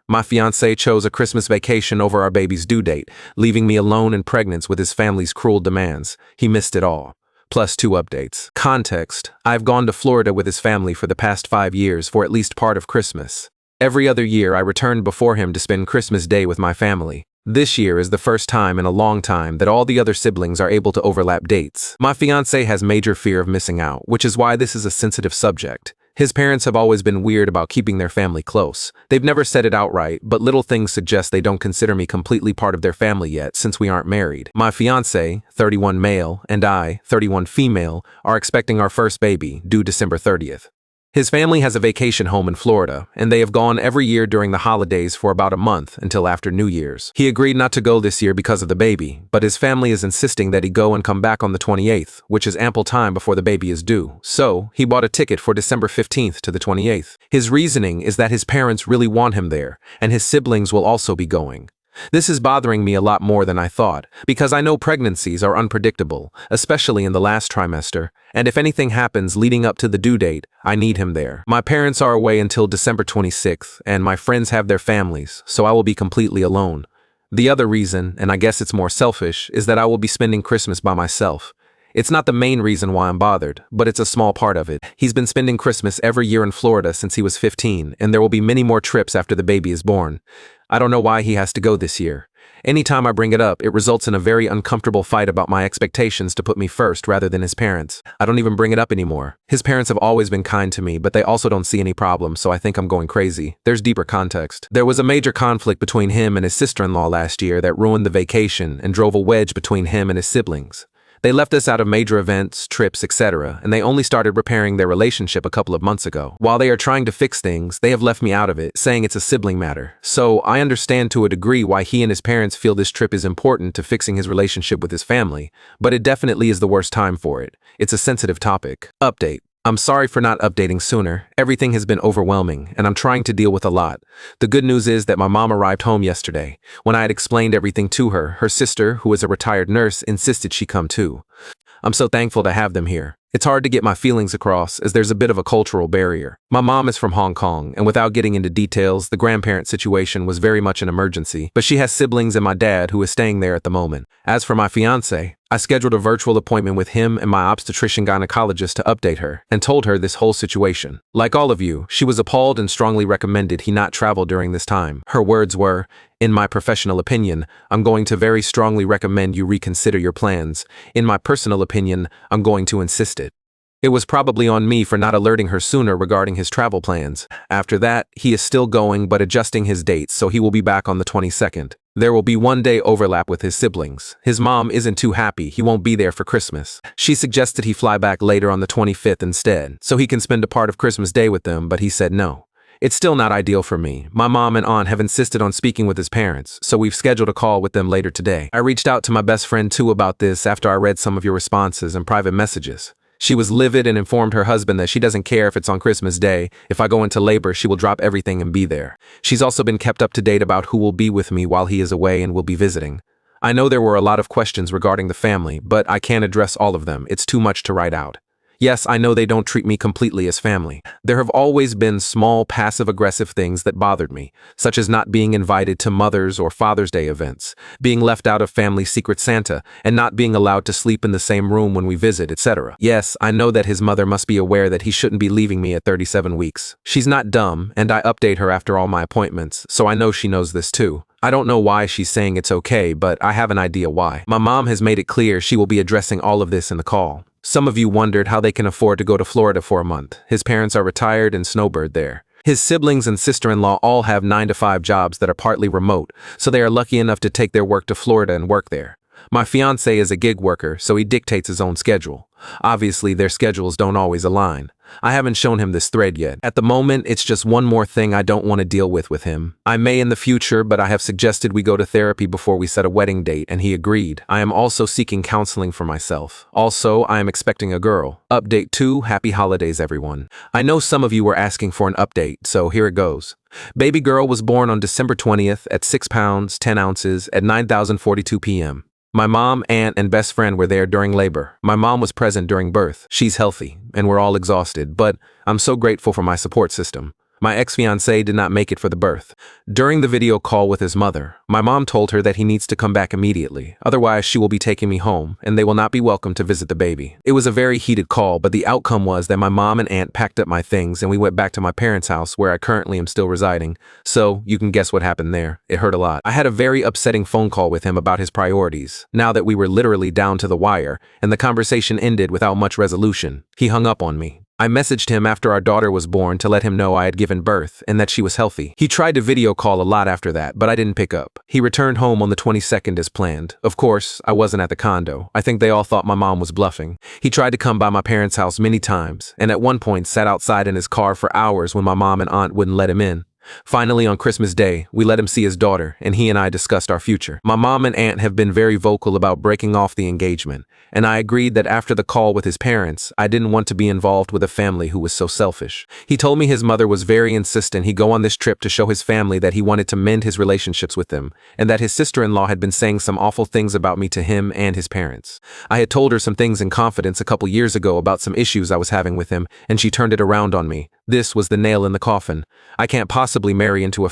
My fiancé chose a Christmas vacation over our baby's due date, leaving me alone and pregnant with his family's cruel demands. He missed it all. Plus 2 updates. Context: I've gone to Florida with his family for the past 5 years for at least part of Christmas. Every other year I returned before him to spend Christmas Day with my family. This year is the first time in a long time that all the other siblings are able to overlap dates. My fiancé has major fear of missing out, which is why this is a sensitive subject. His parents have always been weird about keeping their family close. They've never said it outright, but little things suggest they don't consider me completely part of their family yet since we aren't married. My fiancé, 31 male, and I, 31 female, are expecting our first baby, due December 30th. His family has a vacation home in Florida, and they have gone every year during the holidays for about a month until after New Year's. He agreed not to go this year because of the baby, but his family is insisting that he go and come back on the 28th, which is ample time before the baby is due. So, he bought a ticket for December 15th to the 28th. His reasoning is that his parents really want him there, and his siblings will also be going. This is bothering me a lot more than I thought, because I know pregnancies are unpredictable, especially in the last trimester, and if anything happens leading up to the due date, I need him there. My parents are away until December 26th, and my friends have their families, so I will be completely alone. The other reason, and I guess it's more selfish, is that I will be spending Christmas by myself. It's not the main reason why I'm bothered, but it's a small part of it. He's been spending Christmas every year in Florida since he was 15, and there will be many more trips after the baby is born. I don't know why he has to go this year. Anytime I bring it up, it results in a very uncomfortable fight about my expectations to put me first rather than his parents. I don't even bring it up anymore. His parents have always been kind to me, but they also don't see any problem, so I think I'm going crazy. There's deeper context. There was a major conflict between him and his sister-in-law last year that ruined the vacation and drove a wedge between him and his siblings. They left us out of major events, trips, etc., and they only started repairing their relationship a couple of months ago. While they are trying to fix things, they have left me out of it, saying it's a sibling matter. So, I understand to a degree why he and his parents feel this trip is important to fixing his relationship with his family, but it definitely is the worst time for it. It's a sensitive topic. Update. I'm sorry for not updating sooner. Everything has been overwhelming, and I'm trying to deal with a lot. The good news is that my mom arrived home yesterday. When I had explained everything to her, her sister, who is a retired nurse, insisted she come too. I'm so thankful to have them here. It's hard to get my feelings across as there's a bit of a cultural barrier. My mom is from Hong Kong, and without getting into details, the grandparent situation was very much an emergency, but she has siblings and my dad who is staying there at the moment. As for my fiancé, I scheduled a virtual appointment with him and my obstetrician gynecologist to update her and told her this whole situation. Like all of you, she was appalled and strongly recommended he not travel during this time. Her words were, "In my professional opinion, I'm going to very strongly recommend you reconsider your plans. In my personal opinion, I'm going to insist it." It was probably on me for not alerting her sooner regarding his travel plans. After that, he is still going but adjusting his dates, so he will be back on the 22nd. There will be 1 day overlap with his siblings. His mom isn't too happy he won't be there for Christmas. She suggested he fly back later on the 25th instead, so he can spend a part of Christmas Day with them, but he said no. It's still not ideal for me. My mom and aunt have insisted on speaking with his parents, so we've scheduled a call with them later today. I reached out to my best friend too about this after I read some of your responses and private messages. She was livid and informed her husband that she doesn't care if it's on Christmas Day. If I go into labor, she will drop everything and be there. She's also been kept up to date about who will be with me while he is away and will be visiting. I know there were a lot of questions regarding the family, but I can't address all of them. It's too much to write out. Yes, I know they don't treat me completely as family. There have always been small passive-aggressive things that bothered me, such as not being invited to Mother's or Father's Day events, being left out of family Secret Santa, and not being allowed to sleep in the same room when we visit, etc. Yes, I know that his mother must be aware that he shouldn't be leaving me at 37 weeks. She's not dumb, and I update her after all my appointments, so I know she knows this too. I don't know why she's saying it's okay, but I have an idea why. My mom has made it clear she will be addressing all of this in the call. Some of you wondered how they can afford to go to Florida for a month. His parents are retired and snowbird there. His siblings and sister-in-law all have 9-to-5 jobs that are partly remote, so they are lucky enough to take their work to Florida and work there. My fiancé is a gig worker, so he dictates his own schedule. Obviously, their schedules don't always align. I haven't shown him this thread yet. At the moment, it's just one more thing I don't want to deal with him. I may in the future, but I have suggested we go to therapy before we set a wedding date, and he agreed. I am also seeking counseling for myself. Also, I am expecting a girl. Update 2, happy holidays, everyone. I know some of you were asking for an update, so here it goes. Baby girl was born on December 20th at 6 pounds, 10 ounces at 9:42 p.m. My mom, aunt, and best friend were there during labor. My mom was present during birth. She's healthy, and we're all exhausted, but I'm so grateful for my support system. My ex-fiancé did not make it for the birth. During the video call with his mother, my mom told her that he needs to come back immediately, otherwise she will be taking me home, and they will not be welcome to visit the baby. It was a very heated call, but the outcome was that my mom and aunt packed up my things and we went back to my parents' house where I currently am still residing. So, you can guess what happened there. It hurt a lot. I had a very upsetting phone call with him about his priorities, now that we were literally down to the wire, and the conversation ended without much resolution. He hung up on me. I messaged him after our daughter was born to let him know I had given birth and that she was healthy. He tried to video call a lot after that, but I didn't pick up. He returned home on the 22nd as planned. Of course, I wasn't at the condo. I think they all thought my mom was bluffing. He tried to come by my parents' house many times, and at one point sat outside in his car for hours when my mom and aunt wouldn't let him in. Finally, on Christmas Day, we let him see his daughter, and he and I discussed our future. My mom and aunt have been very vocal about breaking off the engagement, and I agreed that after the call with his parents, I didn't want to be involved with a family who was so selfish. He told me his mother was very insistent he go on this trip to show his family that he wanted to mend his relationships with them, and that his sister-in-law had been saying some awful things about me to him and his parents. I had told her some things in confidence a couple years ago about some issues I was having with him, and she turned it around on me. This was the nail in the coffin. I can't possibly marry into a